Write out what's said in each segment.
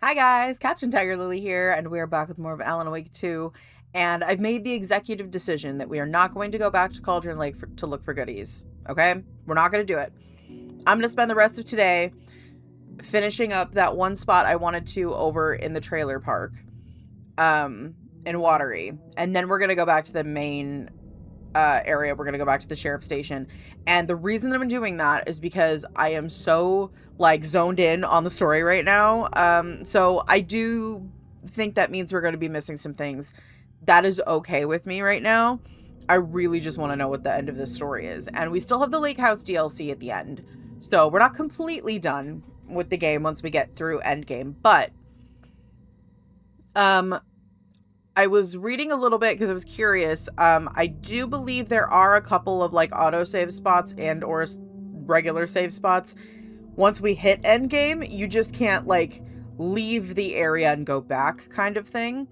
Hi guys, Captain TigerLily here, and we are back with more of Alan Wake 2. And I've made the executive decision that we are not going to go back to Cauldron Lake to look for goodies. Okay? We're not going to do it. I'm going to spend the rest of today finishing up that one spot I wanted to over in the trailer park, in Watery. And then we're going to go back to the main area. We're going to go back to the sheriff's station. And the reason that I'm doing that is because I am so like zoned in on the story right now. So I do think that means we're going to be missing some things. That is okay with me right now. I really just want to know what the end of this story is. And we still have the Lake House DLC at the end. So we're not completely done with the game once we get through Endgame. But I was reading a little bit because I was curious. I do believe there are a couple of like autosave spots and or regular save spots. Once we hit endgame, you just can't like leave the area and go back kind of thing.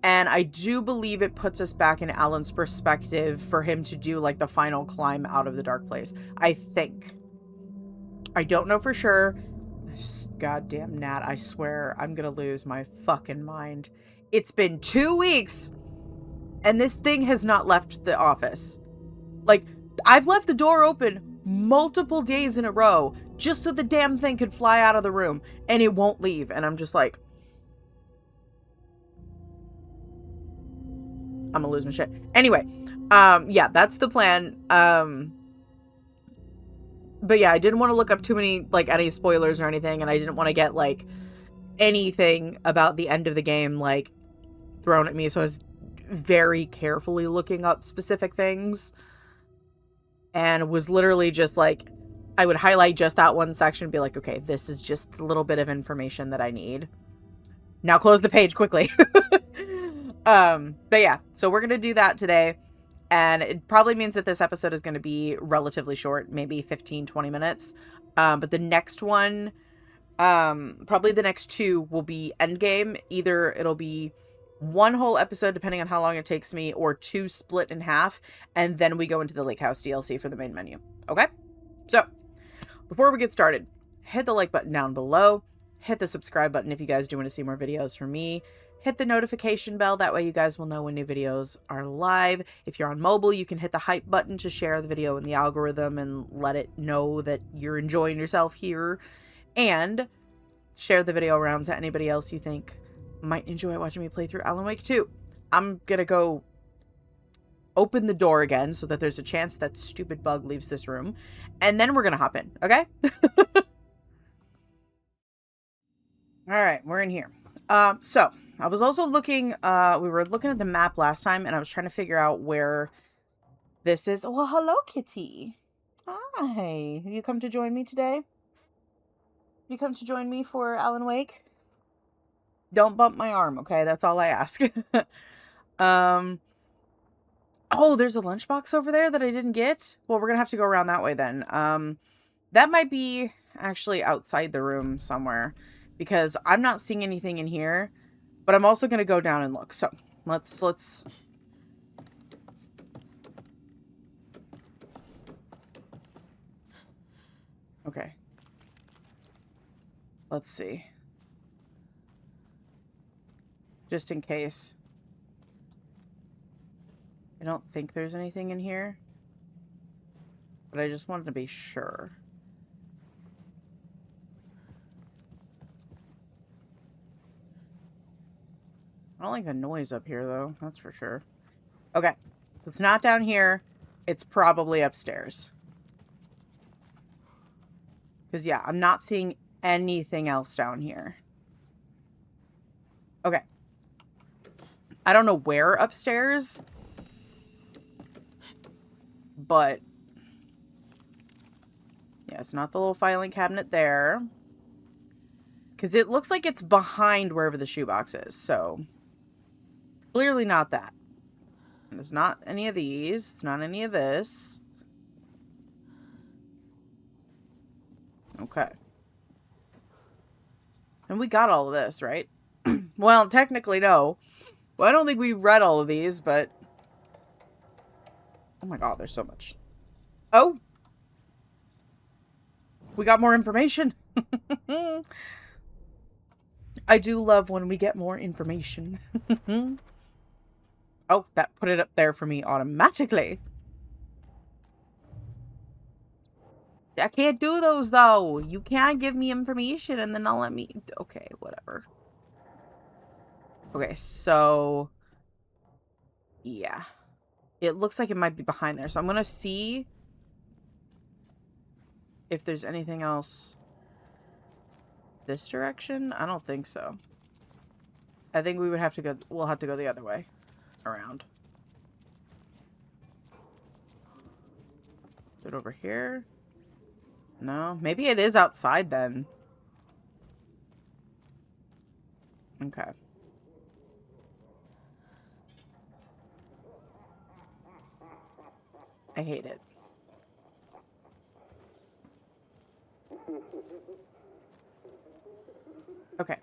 And I do believe it puts us back in Alan's perspective for him to do like the final climb out of the dark place. I think. I don't know for sure. Goddamn gnat, I swear I'm gonna lose my fucking mind. It's been 2 weeks and this thing has not left the office. Like, I've left the door open multiple days in a row just so the damn thing could fly out of the room and it won't leave. And I'm just like, I'm gonna lose my shit. Anyway, yeah, that's the plan. But yeah, I didn't want to look up too many, like, any spoilers or anything, and I didn't want to get, like, anything about the end of the game, like, thrown at me, so I was very carefully looking up specific things, and was literally just, like, I would highlight just that one section and be like, okay, this is just a little bit of information that I need. Now close the page quickly. But yeah, so we're gonna do that today. And it probably means that this episode is going to be relatively short, maybe 15-20 minutes. But the next one, probably the next two will be Endgame. Either it'll be one whole episode, depending on how long it takes me, or two split in half. And then we go into the Lake House DLC for the main menu. Okay? So, before we get started, hit the like button down below. Hit the subscribe button if you guys do want to see more videos from me. Hit the notification bell. That way you guys will know when new videos are live. If you're on mobile, you can hit the hype button to share the video in the algorithm and let it know that you're enjoying yourself here. And share the video around to anybody else you think might enjoy watching me play through Alan Wake 2. I'm gonna go open the door again so that there's a chance that stupid bug leaves this room. And then we're gonna hop in, okay? Alright, we're in here. So I was also looking, we were looking at the map last time, and I was trying to figure out where this is. Well, hello, kitty. Hi. You come to join me today? You come to join me for Alan Wake? Don't bump my arm, okay? That's all I ask. Oh, there's a lunchbox over there that I didn't get? Well, we're gonna have to go around that way then. That might be actually outside the room somewhere, because I'm not seeing anything in here. But I'm also going to go down and look. So, let's... Okay. Let's see. Just in case. I don't think there's anything in here. But I just wanted to be sure. I don't like the noise up here, though. That's for sure. Okay. It's not down here. It's probably upstairs. Because, yeah, I'm not seeing anything else down here. Okay. I don't know where upstairs. But, yeah, it's not the little filing cabinet there. Because it looks like it's behind wherever the shoebox is, so... Clearly not that. And it's not any of these. It's not any of this. Okay. And we got all of this, right? Well, technically, no. Well, I don't think we read all of these, but... Oh my god, there's so much. Oh! We got more information. I do love when we get more information. Oh, that put it up there for me automatically. I can't do those, though. You can't give me information and then not let me... Okay, whatever. Okay, so... Yeah. It looks like it might be behind there. So I'm going to see if there's anything else this direction. I don't think so. I think we would have to go... We'll have to go the other way. Around. Is it over here? No. Maybe it is outside then. Okay. I hate it. Okay.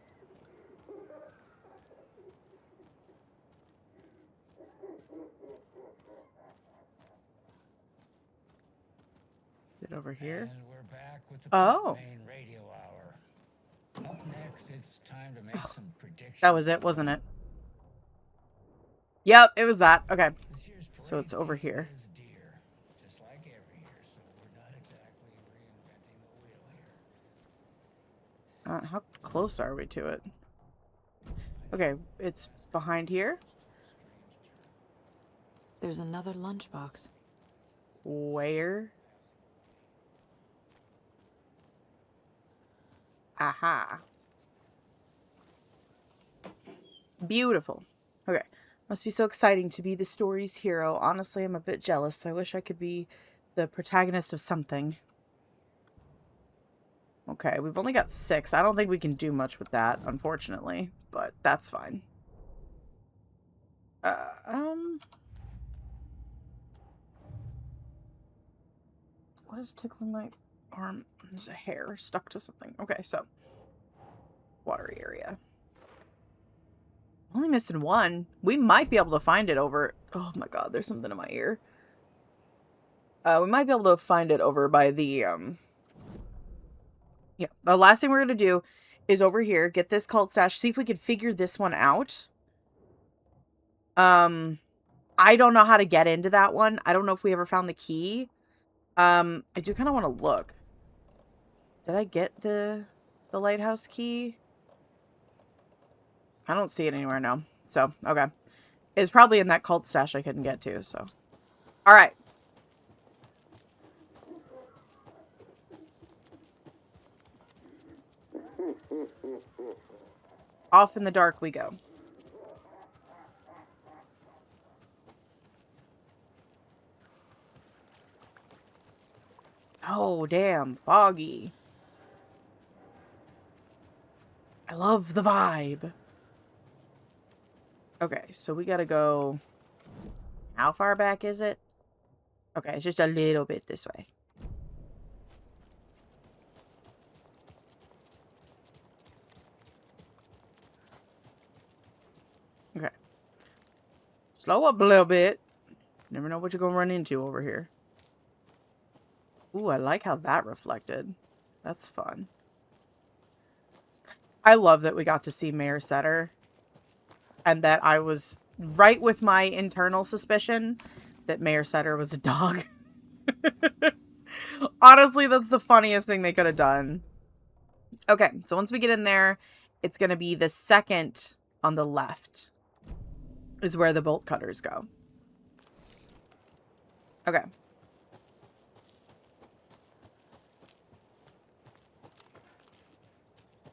Is it over here? And we're back with the main radio hour. Up next, it's time to make some predictions. That was it, wasn't it? Yep, it was that. Okay. So it's over here. Just like every year, so we're not exactly reinventing the wheel here. How close are we to it? Okay, it's behind here. There's another lunchbox. Where? Aha. Beautiful. Okay. Must be so exciting to be the story's hero. Honestly, I'm a bit jealous. I wish I could be the protagonist of something. Okay, we've only got 6. I don't think we can do much with that, unfortunately. But that's fine. What is tickling my arm? There's a hair stuck to something. Okay, so. Watery area. Only missing 1. We might be able to find it over... Oh my god, there's something in my ear. We might be able to find it over by the, Yeah, the last thing we're going to do is over here, get this cult stash, see if we can figure this one out. I don't know how to get into that one. I don't know if we ever found the key. I do kind of want to look. Did I get the lighthouse key? I don't see it anywhere now. So, okay. It's probably in that cult stash I couldn't get to, so. Alright. Off in the dark we go. So damn foggy. I love the vibe. Okay, so we gotta go... How far back is it? Okay, it's just a little bit this way. Okay. Slow up a little bit. Never know what you're gonna run into over here. Ooh, I like how that reflected. That's fun. I love that we got to see Mayor Setter. And that I was right with my internal suspicion that Mayor Setter was a dog. Honestly, that's the funniest thing they could have done. Okay, so once we get in there, it's going to be the second on the left. Is where the bolt cutters go. Okay.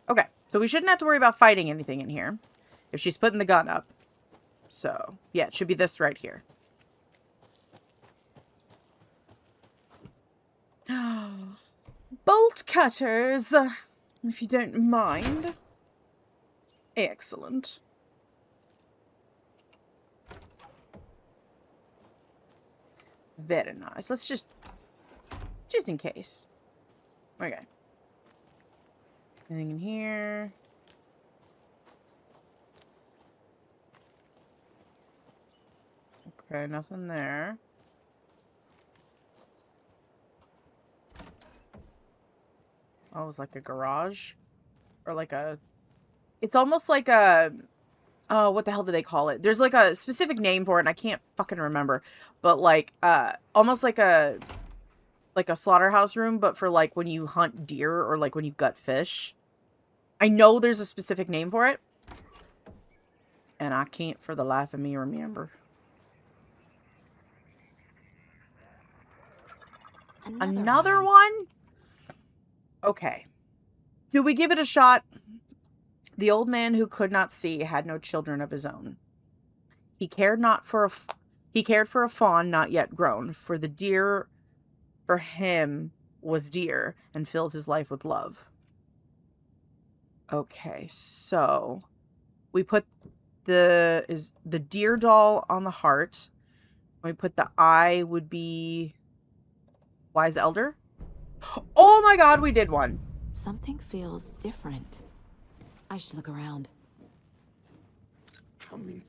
Okay, so we shouldn't have to worry about fighting anything in here. If she's putting the gun up. So, yeah, it should be this right here. Bolt cutters, if you don't mind. Excellent. Very nice. Let's just in case. Okay. Anything in here? Okay, nothing there. Oh, it was like a garage? Or like a It's almost like a, oh, what the hell do they call it? There's like a specific name for it and I can't fucking remember. But like, almost like a slaughterhouse room, but for like when you hunt deer or like when you gut fish. I know there's a specific name for it. And I can't for the life of me remember. Another one? Okay. Do we give it a shot? The old man who could not see had no children of his own. He cared for a fawn not yet grown, for the deer for him was dear and filled his life with love. Okay, so we put the deer doll on the heart. We put the eye would be wise elder. Oh my god, we did one. Something feels different. I should look around. Coming.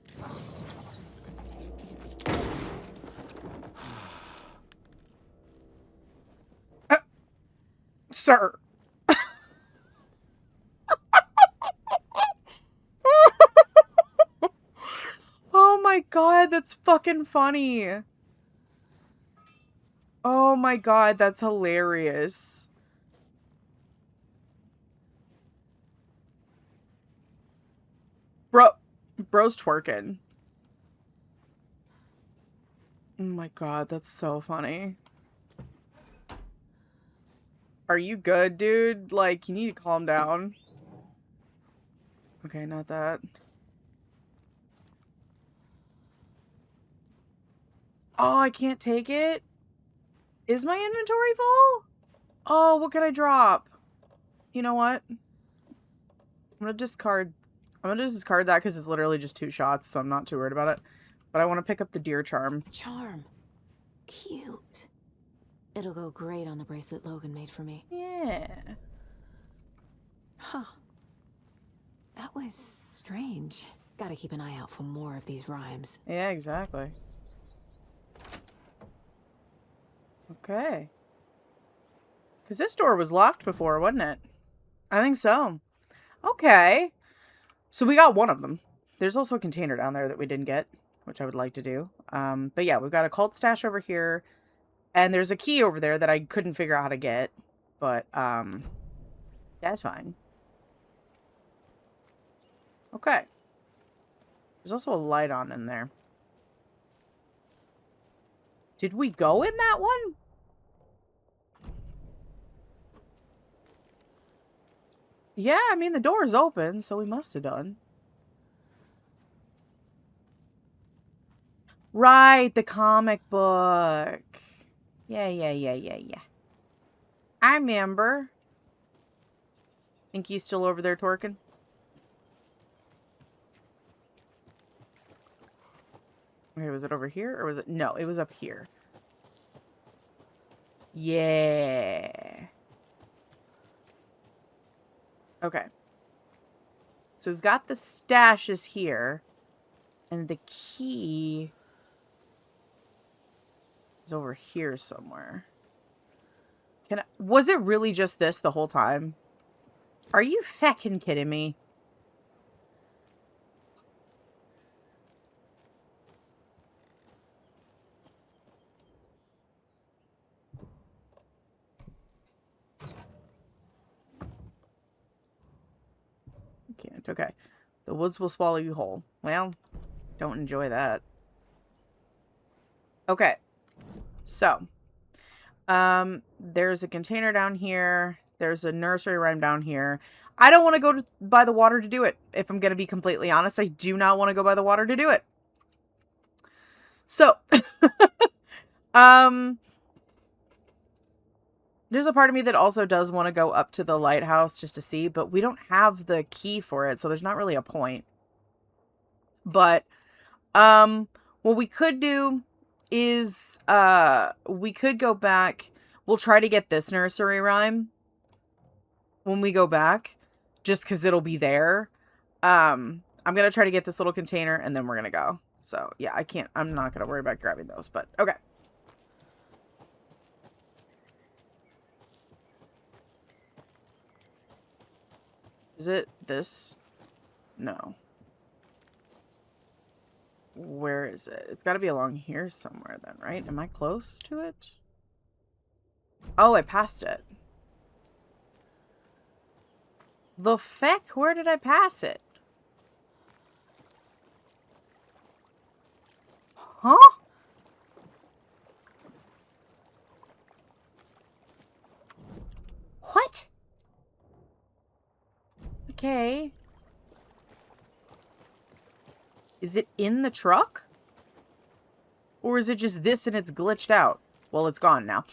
Sir. Oh my god, that's fucking funny. Oh my god, that's hilarious. Bro's twerking. Oh my god, that's so funny. Are you good, dude? Like, you need to calm down. Okay, not that. Oh, I can't take it? Is my inventory full? Oh, what can I drop? You know what? I'm gonna discard that because it's literally just 2 shots, so I'm not too worried about it. But I want to pick up the deer charm. Charm. Cute. It'll go great on the bracelet Logan made for me. Yeah. Huh. That was strange. Gotta keep an eye out for more of these rhymes. Yeah, exactly. Okay. Because this door was locked before, wasn't it? I think so. Okay. So we got one of them. There's also a container down there that we didn't get, which I would like to do. But yeah, we've got a cult stash over here. And there's a key over there that I couldn't figure out how to get. But, that's fine. Okay. There's also a light on in there. Did we go in that one? Yeah, I mean, the door is open, so we must have done. Right, the comic book. Yeah. I remember. Think he's still over there twerking? Okay, was it over here or was it? No, it was up here. Yeah. Okay. So we've got the stashes here. And the key is over here somewhere. Was it really just this the whole time? Are you feckin' kidding me? Can't. Okay. The woods will swallow you whole. Well, don't enjoy that. Okay. So, there's a container down here. There's a nursery rhyme down here. I don't want to go by the water to do it. If I'm going to be completely honest, I do not want to go by the water to do it. So, there's a part of me that also does want to go up to the lighthouse just to see, but we don't have the key for it, so there's not really a point. But, what we could do is, we could go back. We'll try to get this nursery rhyme when we go back, just because it'll be there. I'm going to try to get this little container, and then we're going to go. So, yeah, I'm not going to worry about grabbing those, but, okay. Is it this? No. Where is it? It's got to be along here somewhere then, right? Am I close to it? Oh, I passed it. The feck? Where did I pass it? Huh? What? Okay. Is it in the truck? Or is it just this and it's glitched out? Well, it's gone now.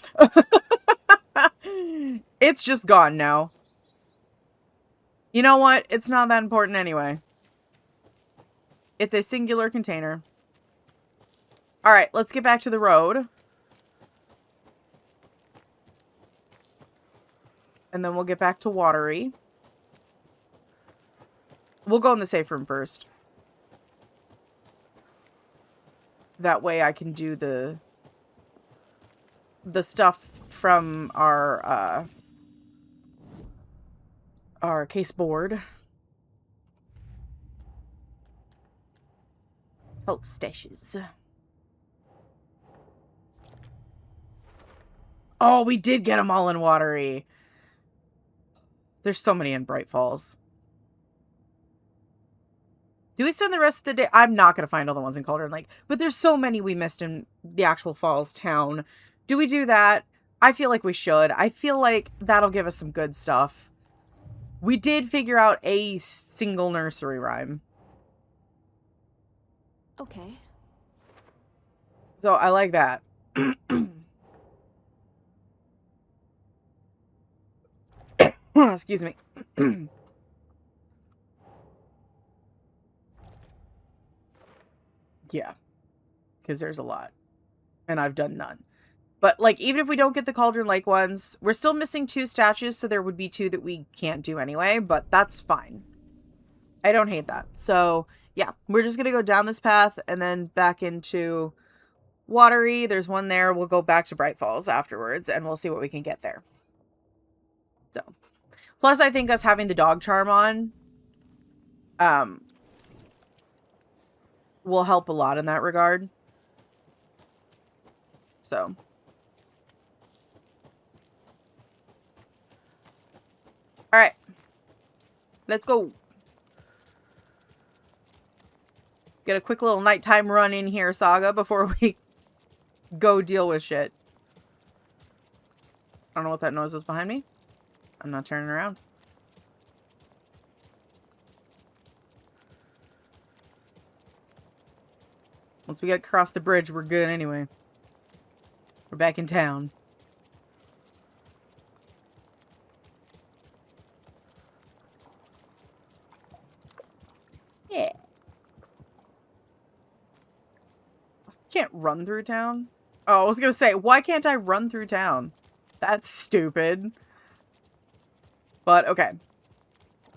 It's just gone now. You know what? It's not that important anyway. It's a singular container. Alright, let's get back to the road. And then we'll get back to Watery. We'll go in the safe room first. That way I can do the stuff from our case board. Oh, stashes. Oh, we did get them all in Watery. There's so many in Bright Falls. Do we spend the rest of the day? I'm not going to find all the ones in Cauldron Lake, but there's so many we missed in the actual Falls town. Do we do that? I feel like we should. I feel like that'll give us some good stuff. We did figure out a single nursery rhyme. Okay. So I like that. Excuse me. Yeah. Because there's a lot. And I've done none. But, like, even if we don't get the Cauldron Lake ones, we're still missing 2 statues, so there would be 2 that we can't do anyway, but that's fine. I don't hate that. So, yeah, we're just going to go down this path and then back into Watery. There's one there. We'll go back to Bright Falls afterwards, and we'll see what we can get there. So, plus, I think us having the dog charm on will help a lot in that regard. So... Alright. Let's go. Get a quick little nighttime run in here, Saga, before we go deal with shit. I don't know what that noise was behind me. I'm not turning around. Once we get across the bridge, we're good anyway. We're back in town. Yeah. Can't run through town? Oh, I was gonna say, why can't I run through town? That's stupid. But, okay.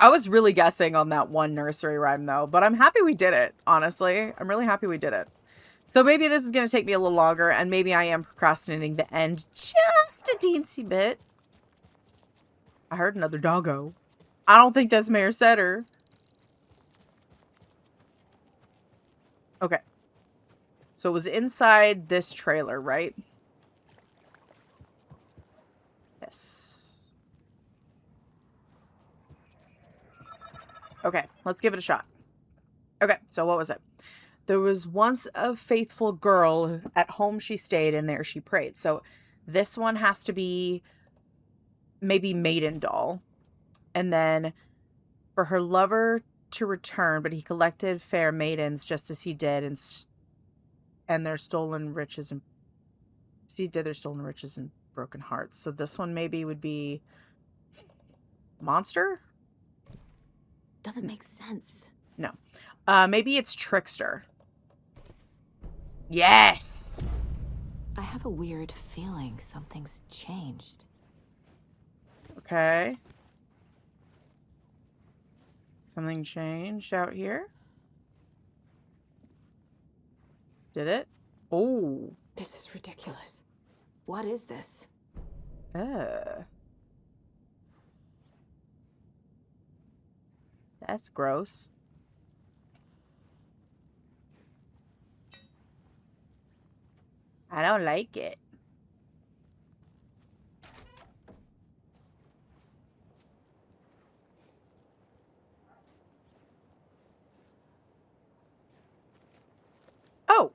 I was really guessing on that one nursery rhyme, though. But I'm happy we did it, honestly. I'm really happy we did it. So maybe this is going to take me a little longer. And maybe I am procrastinating the end just a teensy bit. I heard another doggo. I don't think that's Mayor Setter. Okay. So it was inside this trailer, right? Yes. Okay, let's give it a shot. Okay, so what was it? There was once a faithful girl, at home she stayed, and there she prayed. So this one has to be maybe Maiden Doll. And then for her lover to return, but he collected fair maidens just as he did, and their stolen riches and broken hearts. So this one maybe would be Monster? Doesn't make sense. No. Maybe it's Trickster. Yes! I have a weird feeling something's changed. Okay. Something changed out here? Did it? Oh. This is ridiculous. What is this? That's gross. I don't like it. Oh.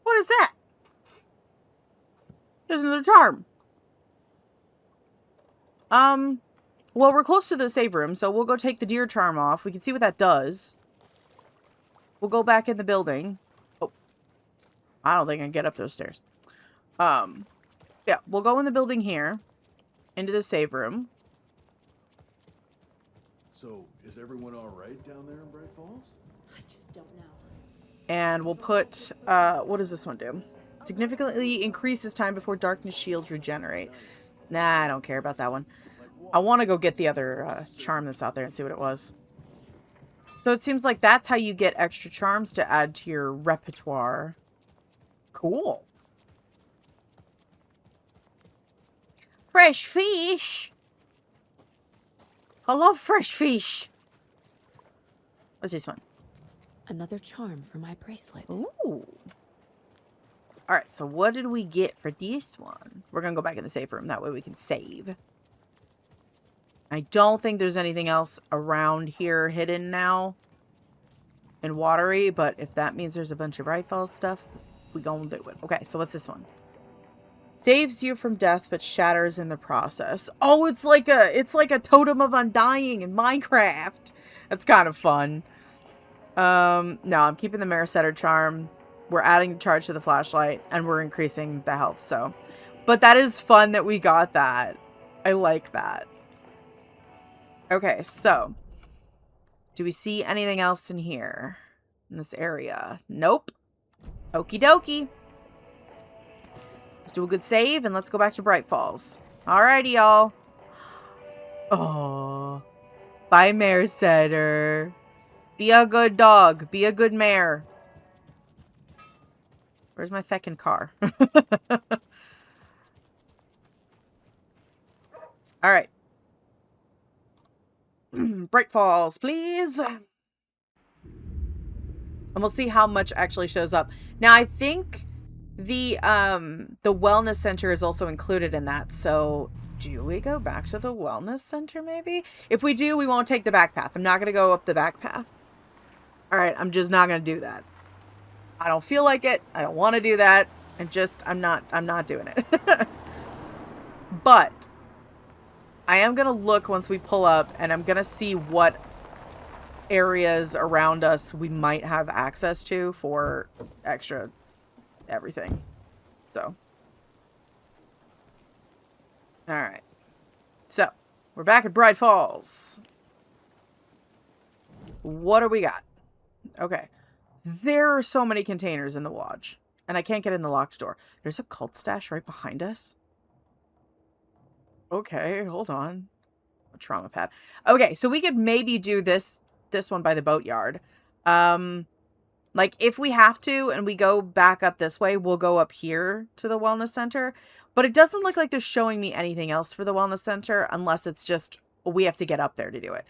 What is that? There's another charm. Well, we're close to the save room, so we'll go take the deer charm off. We can see what that does. We'll go back in the building. Oh. I don't think I can get up those stairs. Yeah, we'll go in the building here. Into the save room. So, is everyone all right down there in Bright Falls? I just don't know. And we'll put, what does this one do? Significantly increases time before darkness shields regenerate. Nah, I don't care about that one. I want to go get the other charm that's out there and see what it was. So it seems like that's how you get extra charms to add to your repertoire. Cool. Fresh fish. I love fresh fish. What's this one? Another charm for my bracelet. Ooh. Alright, so what did we get for this one? We're going to go back in the safe room. That way we can save. I don't think there's anything else around here hidden now. And watery, but if that means there's a bunch of Bright Falls stuff, we gonna do it. Okay, so what's this one? Saves you from death, but shatters in the process. Oh, it's like a totem of undying in Minecraft. That's kind of fun. No, I'm keeping the mirror setter charm. We're adding the charge to the flashlight, and we're increasing the health, so. But that is fun that we got that. I like that. Okay, so. Do we see anything else in here? In this area? Nope. Okie dokie. Let's do a good save, and let's go back to Bright Falls. Alrighty, y'all. Oh. Bye, mare setter. Be a good dog. Be a good mare. Where's my feckin' car? Alright. Bright Falls, please. And we'll see how much actually shows up. Now, I think the wellness center is also included in that. So, do we go back to the wellness center, maybe? If we do, we won't take the back path. I'm not going to go up the back path. Alright, I'm just not going to do that. I don't feel like it. I don't want to do that. I'm not doing it. But I am going to look once we pull up, and I'm going to see what areas around us we might have access to for extra everything. So. Alright. So, we're back at Bright Falls. What do we got? Okay. There are so many containers in the lodge. And I can't get in the locked door. There's a cult stash right behind us. Okay, hold on. A trauma pad. Okay, so we could maybe do this one by the boatyard. Like, if we have to and we go back up this way, we'll go up here to the wellness center. But it doesn't look like they're showing me anything else for the wellness center unless it's just we have to get up there to do it.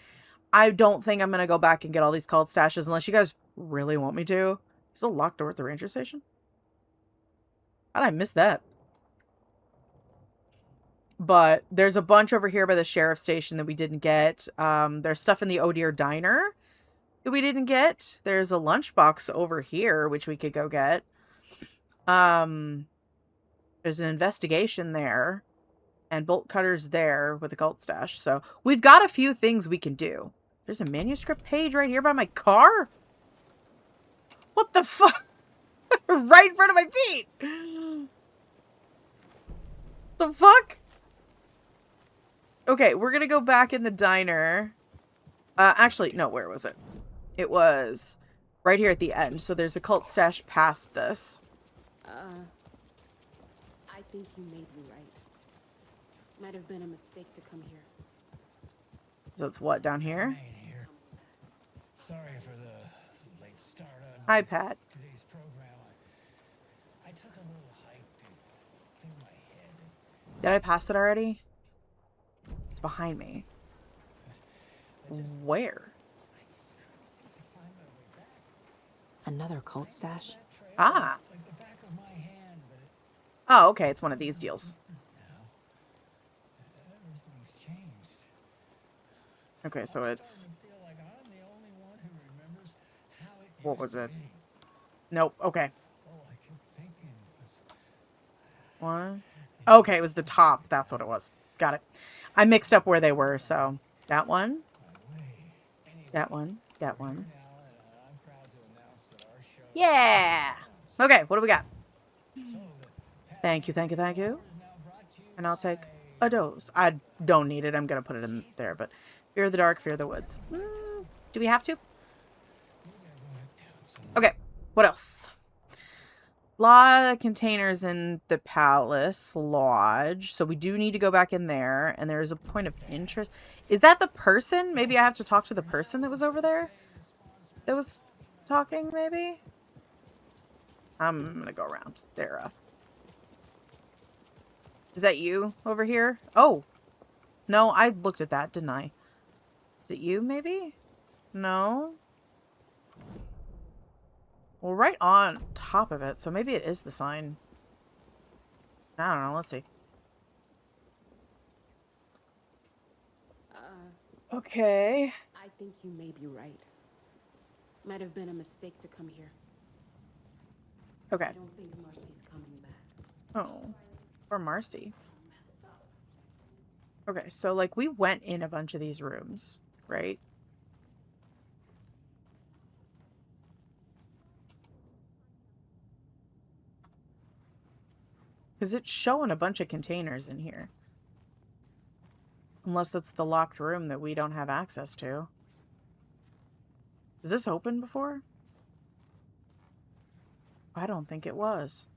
I don't think I'm going to go back and get all these cult stashes unless you guys really want me to. There's a locked door at the ranger station. How did I miss that? But there's a bunch over here by the sheriff's station that we didn't get. There's stuff in the Oh Dear Diner that we didn't get. There's a lunchbox over here, which we could go get. There's an investigation there. And bolt cutters there with a cult stash. So we've got a few things we can do. There's a manuscript page right here by my car. What the fuck? Right in front of my feet. The fuck? Okay, we're gonna go back in the diner. Actually, no, where was it? It was right here at the end. So there's a cult stash past this. I think you may be right. Might have been a mistake to come here. So it's what, down here? Right here. Sorry for the late start on Hi, Pat. today's program. I took a little hike to clear my head. Did I pass it already? It's behind me. Where? I just couldn't seem to find my way back. Another cult stash? That trail Ah. like the back of my hand, but Oh, okay. It's one of these deals. now everything's changed. Okay, so I'm it's... starting to feel like I'm the only one who remembers how it What used was to it? be. Nope. Okay. Oh, I keep thinking it was One. Okay, it was the top. That's what it was. Got it. I mixed up where they were, so... That one. my way. Anyway, That one. That we're here one. now, and I'm proud to announce that our show Yeah! Okay, what do we got? So the past Thank you, thank you, 24 thank you. hours now brought to you And I'll take by a dose. I don't need it. I'm going to put it in there, but fear of the dark, fear of the woods. Do we have to? Okay, what else? Lot of containers in the palace lodge, so we do need to go back in there, and there's a point of interest. Is that the person? Maybe I have to talk to the person that was over there? That was talking, maybe? I'm gonna go around there. Is that you over here? Oh. No, I looked at that, didn't I? Is it you, maybe? No? Well, right on top of it, so maybe it is the sign. I don't know, let's see. Okay. I think you may be right. Might have been a mistake to come here. Okay. I don't think Marcy's coming back. Oh. Or Marcy. Okay, so, like, we went in a bunch of these rooms, right? Because it's showing a bunch of containers in here. Unless that's the locked room that we don't have access to. Was this open before? I don't think it was.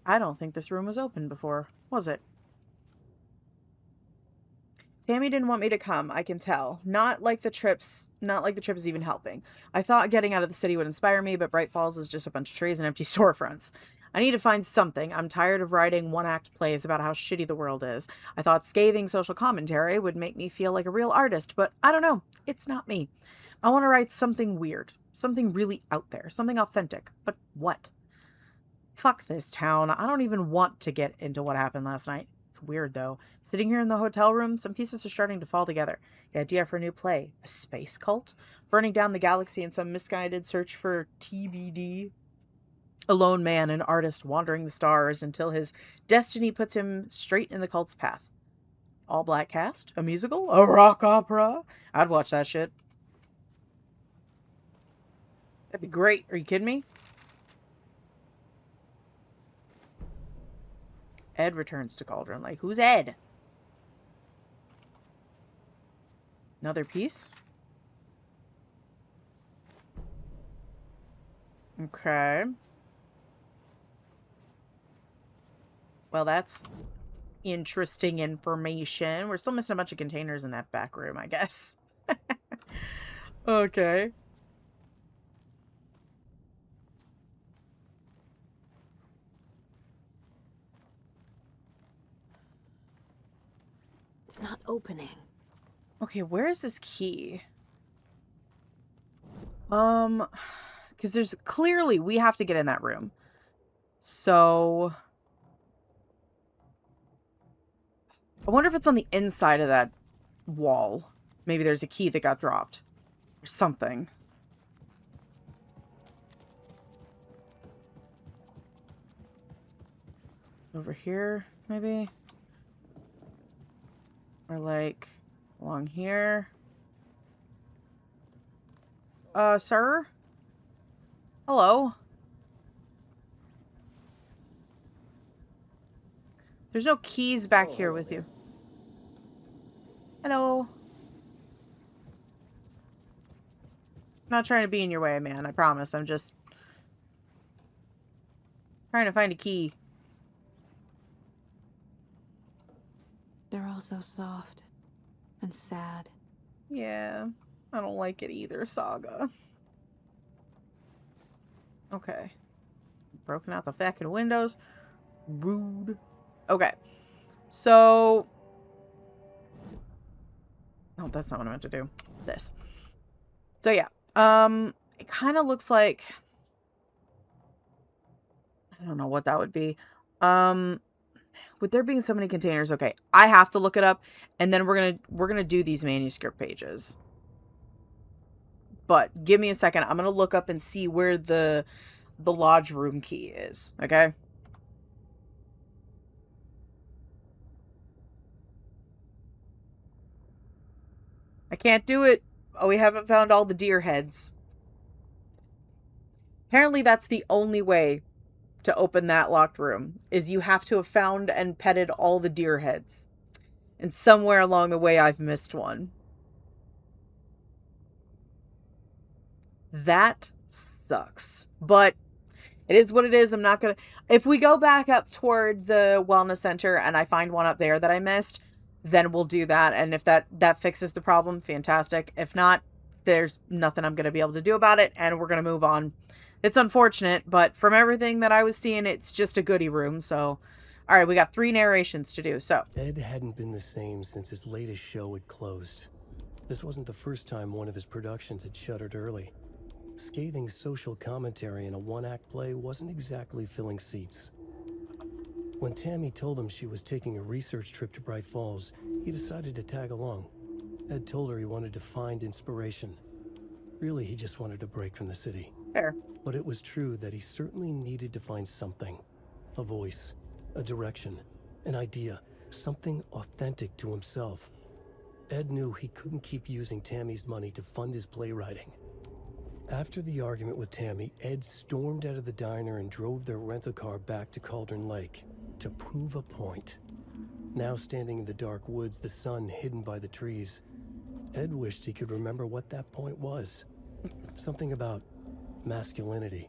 I don't think this room was open before, was it? Tammy didn't want me to come, I can tell. Not like the trip is even helping. I thought getting out of the city would inspire me, but Bright Falls is just a bunch of trees and empty storefronts. I need to find something. I'm tired of writing one-act plays about how shitty the world is. I thought scathing social commentary would make me feel like a real artist, but I don't know. It's not me. I want to write something weird. Something really out there. Something authentic. But what? Fuck this town. I don't even want to get into what happened last night. It's weird, though. Sitting here in the hotel room, some pieces are starting to fall together. The idea for a new play. A space cult? Burning down the galaxy in some misguided search for TBD? A lone man, an artist wandering the stars until his destiny puts him straight in the cult's path. All black cast? A musical? A rock opera? I'd watch that shit. That'd be great. Are you kidding me? Ed returns to Cauldron. Like, who's Ed? Another piece? Okay. Well, that's interesting information. We're still missing a bunch of containers in that back room, I guess. Okay. It's not opening. Okay, where is this key? Because there's clearly we have to get in that room. So I wonder if it's on the inside of that wall. Maybe there's a key that got dropped or something. Over here, maybe? Or like along here. Sir? Hello? There's no keys back here with you. Hello? I'm not trying to be in your way, man. I promise. I'm just trying to find a key. They're all so soft and sad. Yeah. I don't like it either, Saga. Okay. Broken out the fucking windows. Rude. Okay. So... oh, that's not what I meant to do. This. So yeah. It kind of looks like, I don't know what that would be. With there being so many containers, okay, I have to look it up, and then we're gonna do these manuscript pages. But give me a second. I'm gonna look up and see where the lodge room key is. Okay. I can't do it. Oh, we haven't found all the deer heads. Apparently, that's the only way to open that locked room, is you have to have found and petted all the deer heads. And somewhere along the way, I've missed one. That sucks. But it is what it is. I'm not going to... If we go back up toward the wellness center and I find one up there that I missed, then we'll do that. And if that fixes the problem, fantastic. If not, there's nothing I'm going to be able to do about it, and we're going to move on. It's unfortunate, but from everything that I was seeing, it's just a goodie room. So, all right, we got 3 narrations to do. So Ed hadn't been the same since his latest show had closed. This wasn't the first time one of his productions had shuttered early. Scathing social commentary in a one-act play wasn't exactly filling seats. When Tammy told him she was taking a research trip to Bright Falls, he decided to tag along. Ed told her he wanted to find inspiration. Really, he just wanted a break from the city. fair. But it was true that he certainly needed to find something. A voice, a direction, an idea, something authentic to himself. Ed knew he couldn't keep using Tammy's money to fund his playwriting. After the argument with Tammy, Ed stormed out of the diner and drove their rental car back to Cauldron Lake to prove a point. Now standing in the dark woods, the sun hidden by the trees, Ed wished he could remember what that point was. Something about masculinity.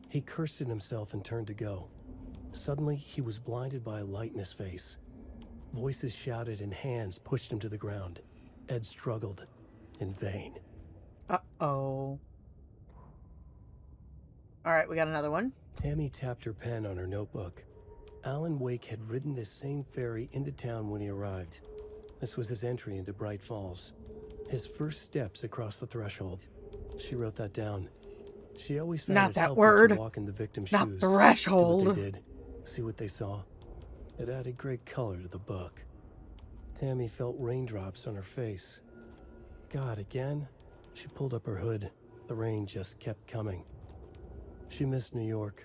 He cursed at himself and turned to go. Suddenly, he was blinded by a light in his face. Voices shouted and hands pushed him to the ground. Ed struggled in vain. Uh-oh. All right, we got another one. Tammy tapped her pen on her notebook. Alan Wake had ridden this same ferry into town when he arrived. This was his entry into Bright Falls. His first steps across the threshold. She wrote that down. She always found Not it that helpful word. to walk in the victim's Not shoes. threshold. Do what they did. See what they saw. It added great color to the book. Tammy felt raindrops on her face. God, again? She pulled up her hood. The rain just kept coming. She missed New York.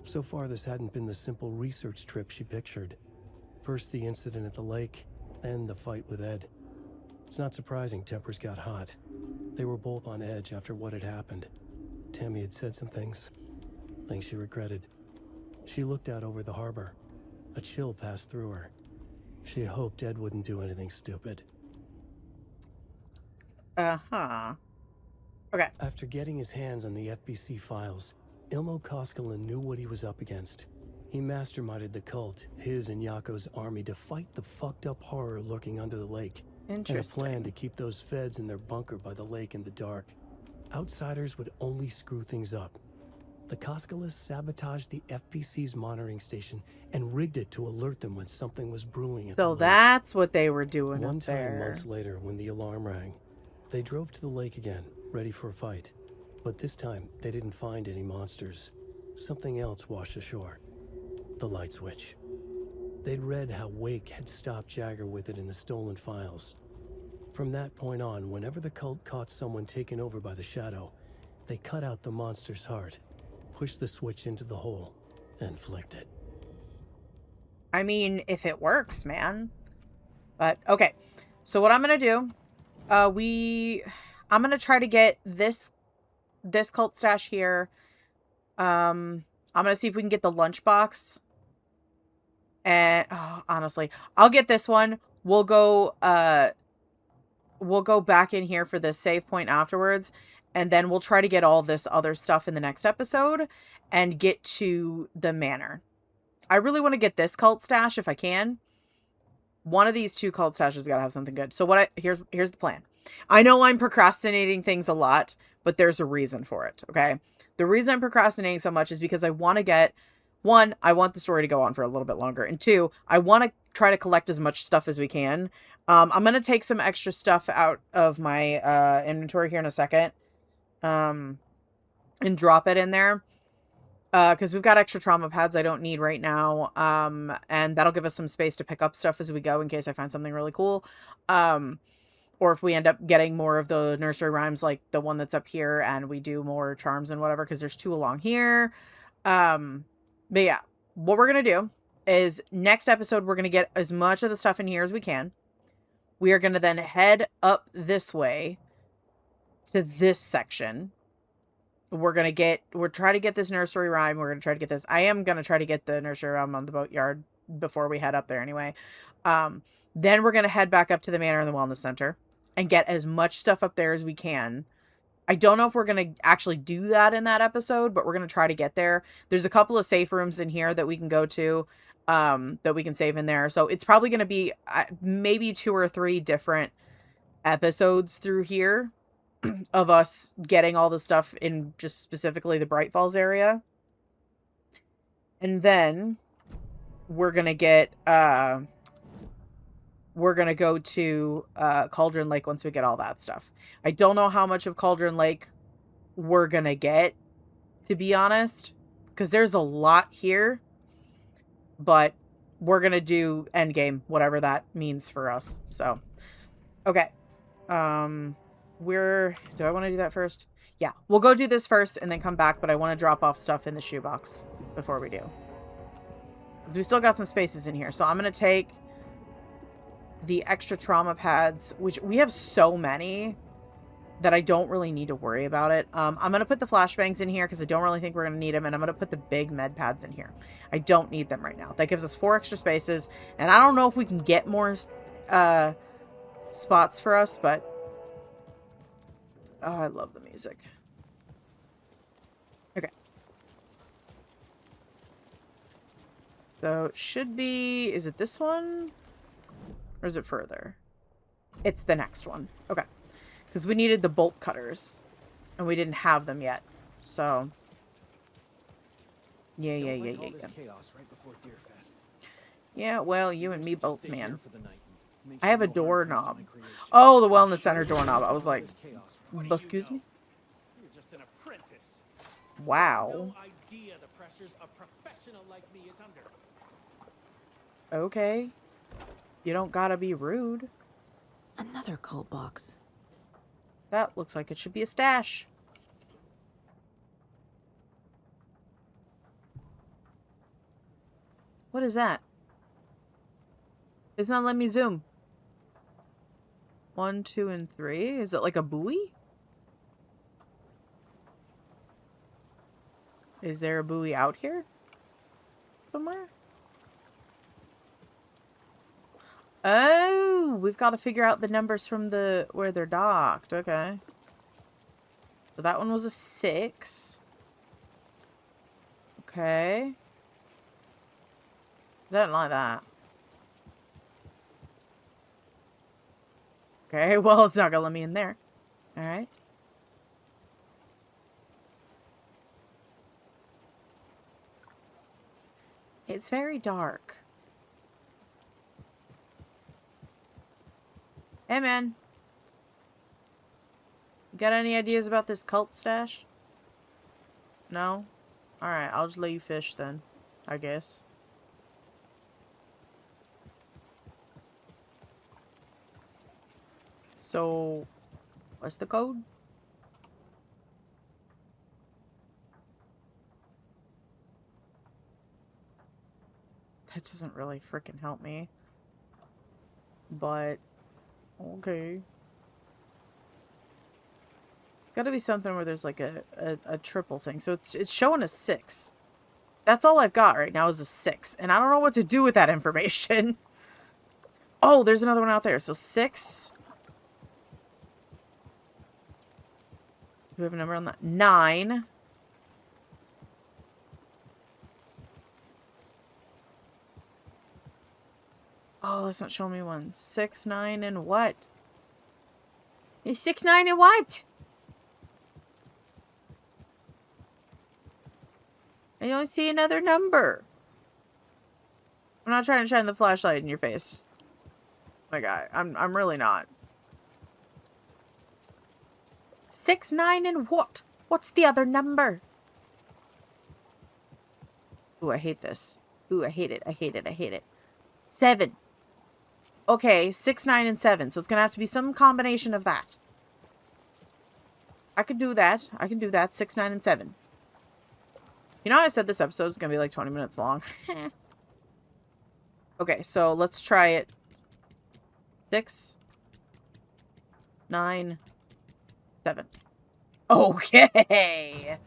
So far, this hadn't been the simple research trip she pictured. First the incident at the lake, then the fight with Ed. It's not surprising tempers got hot. They were both on edge after what had happened. Tammy had said some things she regretted. She looked out over the harbor. A chill passed through her. She hoped Ed wouldn't do anything stupid. Uh-huh. Okay. After getting his hands on the FBC files, Ilmo Koskinen knew what he was up against. He masterminded the cult, his and Yako's army, to fight the fucked up horror lurking under the lake. Interesting. And a plan to keep those feds in their bunker by the lake in the dark. Outsiders would only screw things up. The Koskinen sabotaged the FBC's monitoring station and rigged it to alert them when something was brewing at the So lake. that's what they were doing One up time, there. months later, when the alarm rang, they drove to the lake again, ready for a fight. But this time, they didn't find any monsters. Something else washed ashore. The light switch. They'd read how Wake had stopped Jagger with it in the stolen files. From that point on, whenever the cult caught someone taken over by the shadow, they cut out the monster's heart, pushed the switch into the hole, and flicked it. I mean, if it works, man. But, okay. So what I'm going to do, I'm going to try to get this cult stash here. I'm going to see if we can get the lunchbox. And, honestly, I'll get this one. We'll go back in here for this save point afterwards. And then we'll try to get all this other stuff in the next episode and get to the manor. I really want to get this cult stash if I can. One of these 2 cult stashes got to have something good. So here's the plan. I know I'm procrastinating things a lot, but there's a reason for it, okay? The reason I'm procrastinating so much is because I want to get, 1, I want the story to go on for a little bit longer. And 2, I want to try to collect as much stuff as we can. I'm going to take some extra stuff out of my inventory here in a second. and drop it in there. Because we've got extra trauma pads I don't need right now. And that'll give us some space to pick up stuff as we go in case I find something really cool. Or if we end up getting more of the nursery rhymes like the one that's up here and we do more charms and whatever, because there's 2 along here. But yeah, what we're going to do is next episode, we're going to get as much of the stuff in here as we can. We are going to then head up this way to this section. We're trying to get this nursery rhyme. We're going to try to get this. I am going to try to get the nursery rhyme on the boatyard before we head up there anyway. Then we're going to head back up to the manor and the wellness center and get as much stuff up there as we can. I don't know if we're going to actually do that in that episode, but we're going to try to get there. There's a couple of safe rooms in here that we can go to, that we can save in there. So it's probably going to be maybe 2 or 3 different episodes through here of us getting all the stuff in just specifically the Bright Falls area. And then we're going to get, we're going to go to Cauldron Lake once we get all that stuff. I don't know how much of Cauldron Lake we're going to get, to be honest, because there's a lot here. But we're going to do endgame, whatever that means for us. So, okay. Do I want to do that first? Yeah, we'll go do this first and then come back, but I want to drop off stuff in the shoebox before we do. Because we still got some spaces in here. So I'm going to take the extra trauma pads, which we have so many that I don't really need to worry about it. I'm going to put the flashbangs in here because I don't really think we're going to need them. And I'm going to put the big med pads in here. I don't need them right now. That gives us 4 extra spaces. And I don't know if we can get more spots for us, but oh, I love the music. Okay. So it should be, is it this one? Or is it further? It's the next one. Okay. Because we needed the bolt cutters. And we didn't have them yet. So. Yeah. Yeah, well, you and me both, man. I have a doorknob. Oh, the wellness center doorknob. I was like, excuse me? You're just an apprentice. Wow. No idea the pressures a professional like me is under. Okay. You don't gotta be rude. Another cult box. That looks like it should be a stash. What is that? It's not letting me zoom. 1, 2, and 3. Is it like a buoy? Is there a buoy out here? Somewhere? Oh, we've got to figure out the numbers from where they're docked. Okay. So that one was a 6. Okay. I don't like that. Okay, well, it's not gonna let me in there. Alright. It's very dark. Hey, man. You got any ideas about this cult stash? No? Alright, I'll just let you fish then, I guess. So, what's the code? That doesn't really freaking help me. But, okay. Gotta be something where there's like a triple thing. So it's showing a 6. That's all I've got right now is a 6. And I don't know what to do with that information. Oh, there's another one out there. So 6. Do we have a number on that? 9. Oh, that's not showing me one. 6, 9, and what? Is 6, 9, and what? I don't see another number. I'm not trying to shine the flashlight in your face. My guy, I'm really not. 6, 9, and what? What's the other number? Ooh, I hate this. Ooh, I hate it. I hate it. I hate it. 7. Okay, 6, 9, and 7. So it's going to have to be some combination of that. I could do that. I can do that. 6, 9, and 7. You know, I said this episode is going to be like 20 minutes long. Okay, so let's try it. 6, 9, 7. Okay.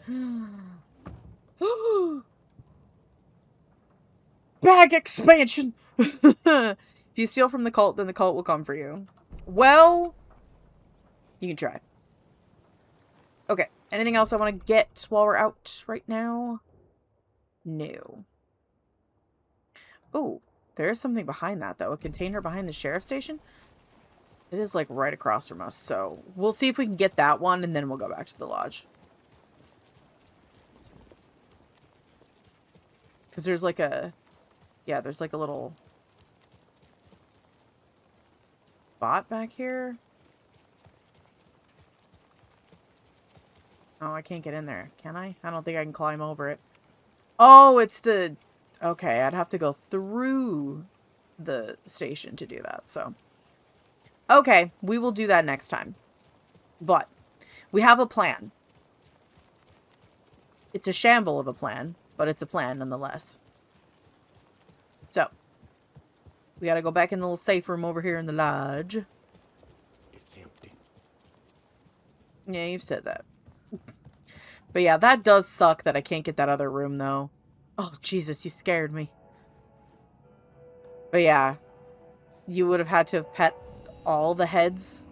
Bag expansion. If you steal from the cult, then the cult will come for you. Well, you can try. Okay. Anything else I want to get while we're out right now? No. Oh, there is something behind that, though. A container behind the sheriff's station? It is, like, right across from us, so we'll see if we can get that one, and then we'll go back to the lodge. Because there's, like, a... Yeah, there's, like, a little... spot back here. Oh, I can't get in there. Can I? I don't think I can climb over it. Oh, it's the... Okay, I'd have to go through the station to do that, so... Okay, we will do that next time. But we have a plan. It's a shamble of a plan, but it's a plan nonetheless. So, we gotta go back in the little safe room over here in the lodge. It's empty. Yeah, you've said that. But yeah, that does suck that I can't get that other room, though. Oh, Jesus, you scared me. But yeah, you would have had to have pet all the heads,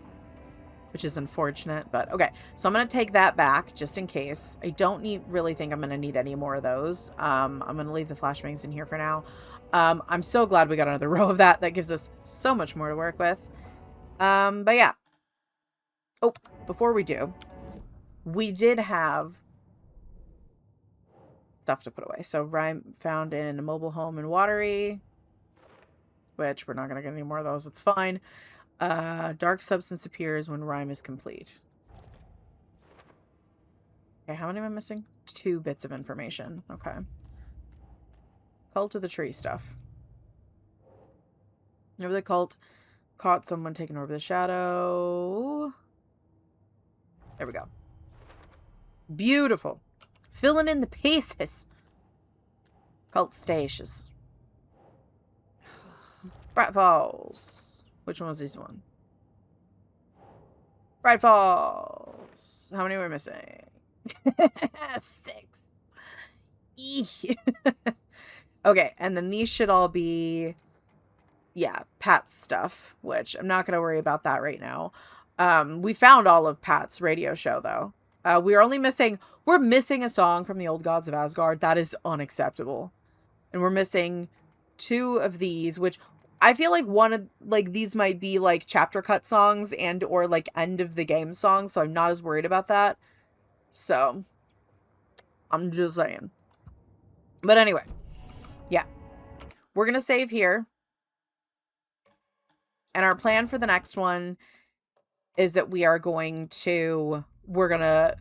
which is unfortunate, but okay. So I'm going to take that back just in case. I don't really think I'm going to need any more of those. I'm going to leave the flashbangs in here for now. I'm so glad we got another row of that. That gives us so much more to work with. But yeah. Oh, before we do, we did have stuff to put away. So Rhyme found in a mobile home in Watery, which we're not going to get any more of those. It's fine. Dark substance appears when rhyme is complete. Okay, how many am I missing? 2 bits of information. Okay. Cult of the tree stuff. Whenever the cult caught someone taking over the shadow. There we go. Beautiful. Filling in the pieces. Cult stations. Bright Falls. Which one was this one? Bright Falls. How many were missing? 6. Eek. Okay, and then these should all be, yeah, Pat's stuff, which I'm not going to worry about that right now. We found all of Pat's radio show, though. We're missing a song from the Old Gods of Asgard. That is unacceptable. And we're missing 2 of these, which... I feel like one of, like, these might be, like, chapter cut songs and or, like, end of the game songs, so I'm not as worried about that. So, I'm just saying. But anyway, yeah. We're gonna save here. And our plan for the next one is that we're gonna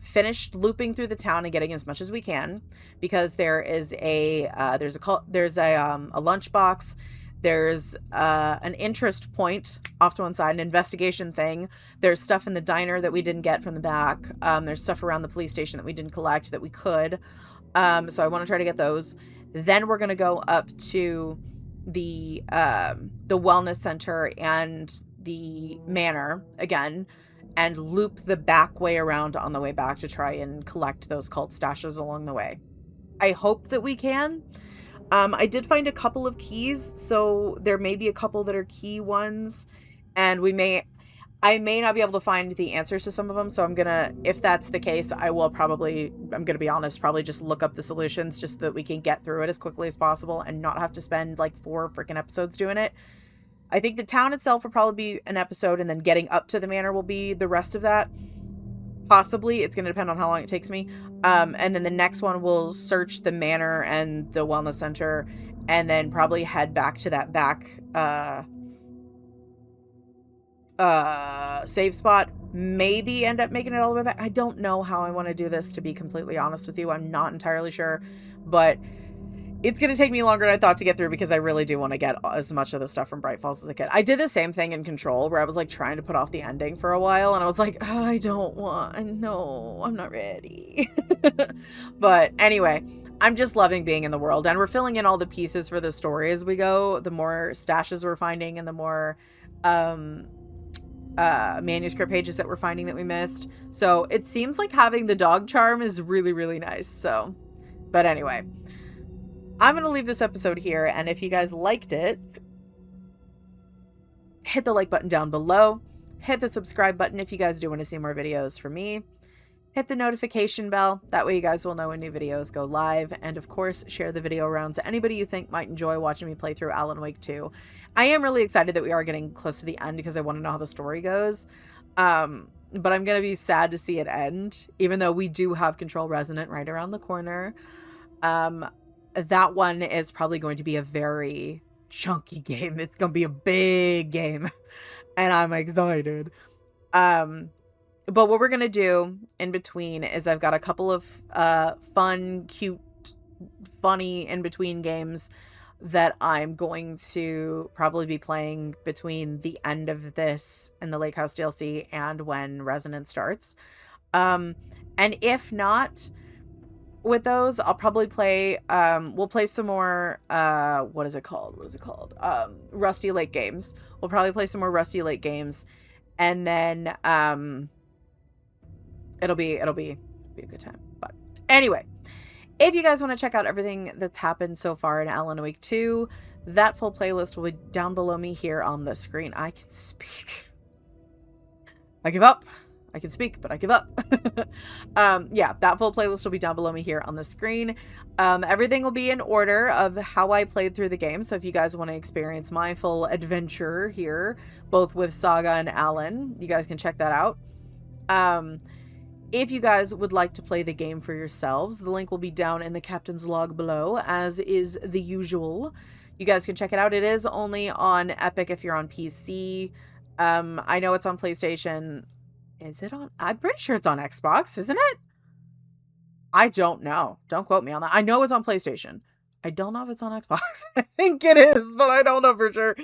finish looping through the town and getting as much as we can, because there is a lunchbox. There's an interest point off to one side, an investigation thing. There's stuff in the diner that we didn't get from the back. There's stuff around the police station that we didn't collect that we could. So I want to try to get those. Then we're going to go up to the wellness center and the manor again and loop the back way around on the way back to try and collect those cult stashes along the way. I hope that we can. I did find a couple of keys, so there may be a couple that are key ones, and I may not be able to find the answers to some of them, so if that's the case, I'm gonna be honest, probably just look up the solutions just so that we can get through it as quickly as possible and not have to spend like 4 freaking episodes doing it. I think the town itself will probably be an episode, and then getting up to the manor will be the rest of that. Possibly. It's going to depend on how long it takes me. And then the next one will search the manor and the wellness center, and then probably head back to that back save spot maybe end up making it all the way back. I don't know how I want to do this, to be completely honest with you. I'm not entirely sure, but it's going to take me longer than I thought to get through because I really do want to get as much of the stuff from Bright Falls as I could. I did the same thing in Control where I was like trying to put off the ending for a while and I was like, oh, I don't want, no, I'm not ready. But anyway, I'm just loving being in the world, and we're filling in all the pieces for the story as we go. The more stashes we're finding and the more manuscript pages that we're finding that we missed. So it seems like having the dog charm is really, really nice. So, but anyway, I'm going to leave this episode here, and if you guys liked it, hit the like button down below. Hit the subscribe button if you guys do want to see more videos from me. Hit the notification bell. That way you guys will know when new videos go live. And of course, share the video around to anybody you think might enjoy watching me play through Alan Wake 2. I am really excited that we are getting close to the end because I want to know how the story goes. But I'm going to be sad to see it end, even though we do have Control Resonant right around the corner. That one is probably going to be a very chunky game. It's going to be a big game, and I'm excited. But what we're going to do in between is I've got a couple of fun, cute, funny in-between games that I'm going to probably be playing between the end of this and the Lake House DLC and when Resonance starts. And if not with those, I'll probably play, we'll play some more, what is it called? Rusty Lake games. We'll probably play some more Rusty Lake games, and then, it'll be a good time. But anyway, if you guys want to check out everything that's happened so far in Alan Wake 2, that full playlist will be down below me here on the screen. I can speak. I give up. I can speak, but I give up. Yeah, that full playlist will be down below me here on the screen. Everything will be in order of how I played through the game. So if you guys want to experience my full adventure here, both with Saga and Alan, you guys can check that out. If you guys would like to play the game for yourselves, the link will be down in the captain's log below, as is the usual. You guys can check it out. It is only on Epic if you're on PC. I know it's on PlayStation. Is it on? I'm pretty sure it's on Xbox, isn't it? I don't know. Don't quote me on that. I know it's on PlayStation. I don't know if it's on Xbox. I think it is, but I don't know for sure.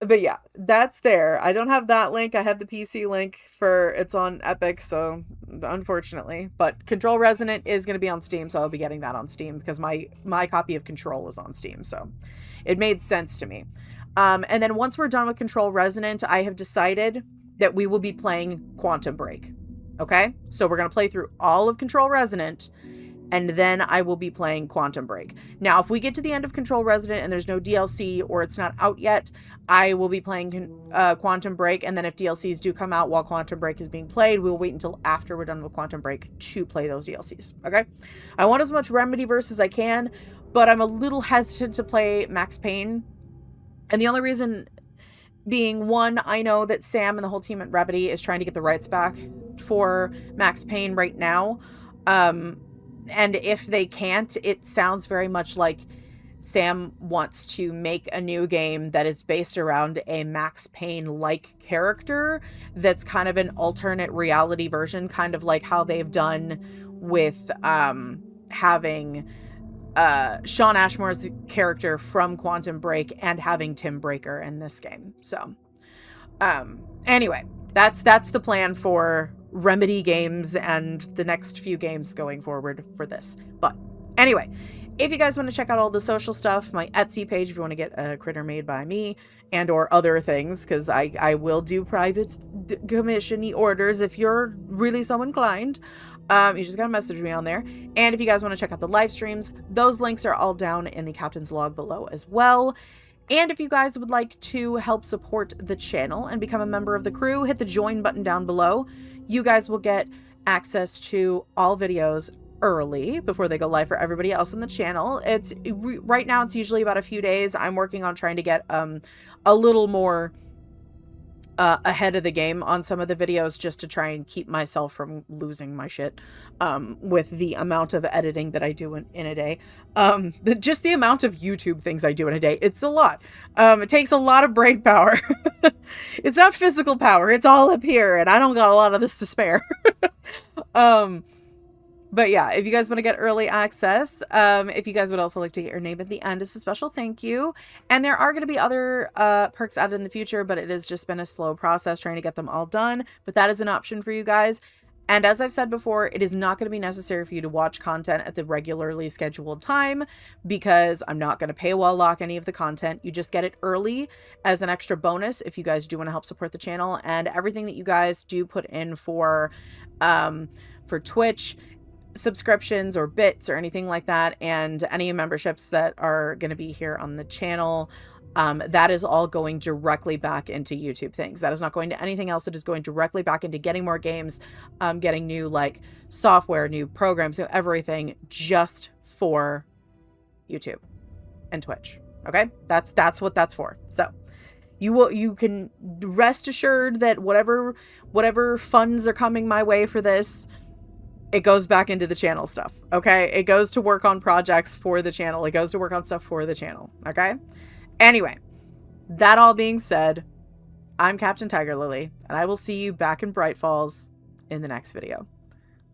But yeah, that's there. I don't have that link. I have the PC link for it's on Epic, so unfortunately. But Control Resonant is going to be on Steam, so I'll be getting that on Steam because my copy of Control is on Steam, so it made sense to me. And then once we're done with Control Resonant, I have decided that we will be playing Quantum Break. Okay? So we're going to play through all of Control Resonant, and then I will be playing Quantum Break. Now, if we get to the end of Control Resonant and there's no DLC or it's not out yet, I will be playing Quantum Break, and then if DLCs do come out while Quantum Break is being played, we'll wait until after we're done with Quantum Break to play those DLCs, okay? I want as much Remedyverse as I can, but I'm a little hesitant to play Max Payne, and the only reason being, one, I know that Sam and the whole team at Remedy is trying to get the rights back for Max Payne right now, and if they can't, it sounds very much like Sam wants to make a new game that is based around a Max Payne-like character that's kind of an alternate reality version, kind of like how they've done with having Shawn Ashmore's character from Quantum Break and having Tim Breaker in this game. So, anyway, that's the plan for Remedy games and the next few games going forward for this. But anyway, if you guys want to check out all the social stuff, my Etsy page, if you want to get a critter made by me and or other things, because I will do private commission-y orders if you're really so inclined. You just gotta message me on there. And if you guys want to check out the live streams, those links are all down in the captain's log below as well. And if you guys would like to help support the channel and become a member of the crew, hit the join button down below. You guys will get access to all videos early before they go live for everybody else on the channel. Right now it's usually about a few days. I'm working on trying to get a little more ahead of the game on some of the videos just to try and keep myself from losing my shit with the amount of editing that I do in a day. Just the amount of YouTube things I do in a day. It's a lot. It takes a lot of brain power. It's not physical power. It's all up here, and I don't got a lot of this to spare. But yeah, if you guys want to get early access, if you guys would also like to get your name at the end, it's a special thank you. And there are going to be other perks added in the future, but it has just been a slow process trying to get them all done. But that is an option for you guys. And as I've said before, it is not going to be necessary for you to watch content at the regularly scheduled time, because I'm not going to paywall lock any of the content. You just get it early as an extra bonus if you guys do want to help support the channel. And everything that you guys do put in for Twitch subscriptions or bits or anything like that, and any memberships that are going to be here on the channel, that is all going directly back into YouTube things. That is not going to anything else. It is going directly back into getting more games, getting new like software, new programs, everything just for YouTube and Twitch. Okay, that's what that's for. So you can rest assured that whatever funds are coming my way for this, it goes back into the channel stuff, okay? It goes to work on projects for the channel. It goes to work on stuff for the channel, okay? Anyway, that all being said, I'm Captain TigerLily, and I will see you back in Bright Falls in the next video.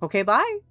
Okay, bye!